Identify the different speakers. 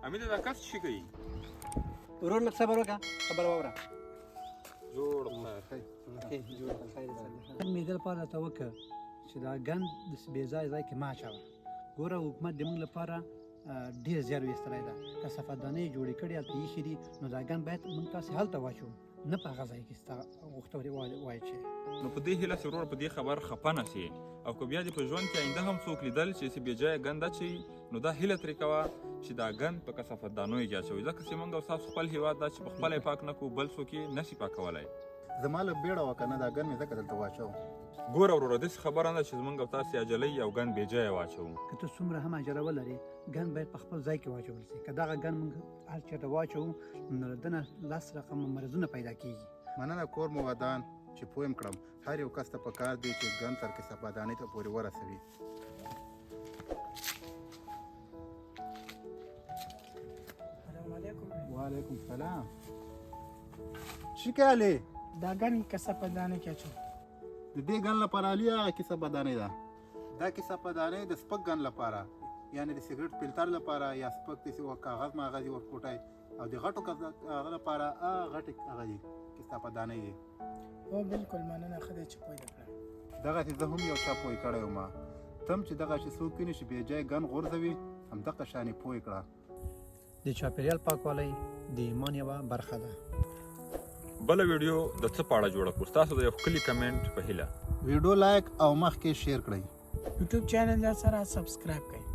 Speaker 1: حمید دا کس شي کوي
Speaker 2: ورور لږ صبر وکړه خبره واوره
Speaker 1: جوړ
Speaker 2: مې د لپاره ته وکړه چې دا ګند د بې ځای ځای کې ما اچوه ګوره حکومت د موږ لپاره ډېر زیار ویستلی ده که صفادانې یې جوړې کړي هلته ایښي دي نو دا ګند باید موږ تاسې هلته واچوو نه په هغه ځای کې ستا غوښته وایي چې
Speaker 1: نو په دې هیله چې ورور په دې خبر خفه نه سي او که بیا دې په ژوند کې آینده هم څوک لیدل چې بې ځایه ګند اچوي نو دا هیله ترې کوه چې دا ګند په کثافتدانیو کې اچوي ځکه چې موږ او ستاسو خپل هېواد دا چې په خپله یې پاک نه کړو بل څوک یې نشي پاکولی
Speaker 3: زما له بیړه وه که نه دا ګند مې ځکه دلته واچوم
Speaker 1: ګوره وروره داسې خبره نه ده چې زموږ او تاسې عجلۍ او ګند بې ځایه واچوو
Speaker 2: که ته څومره هم عجله ولرې ګند باید په خپل ځای کې واچول شي که دغه ګند موږ هر چېرته واچوو نو له ده نه لس رقمه مرضونه پیدا کېږي
Speaker 3: مننه کور مو ودان چې پوه یم کړم هر یو کس ته پکار دی چې ګند تر کثافدانۍ ته پورې ورسوي وعلیکم السلام شکالې
Speaker 4: دا ګند کثافدانۍ کې اچوو
Speaker 3: د دې ګند لپاره علي هغه کثافدانۍ ده دا کثافدانۍ د سپک ګند لپاره یعنې د سګرټ فلټر لپاره یا سپک داسې کاغذ ماغذ یې ورکوټی او د غټو هغه لپاره غټې هغه دي کثافدانۍ دي
Speaker 4: هو بالکل مننه ښه دی چې پوه دې کړم
Speaker 3: دغسې زه هم یو چا پوه کړی وم ته هم چې دغه چې څوک ویني چې بې ځایه ګند غورځوي همدغه شان یې پوه کړه
Speaker 2: د چاپېریال پاکوالی د ایمان یوه برخه ده
Speaker 1: بله ویډیو د څه په اړه جوړه کړو ستاسو د یو ښکلي کمنټ په هیله
Speaker 3: ویډیو لایک او مخکې شیر کړئ
Speaker 4: یوټیوب چینل سره سبسکرایب کړئ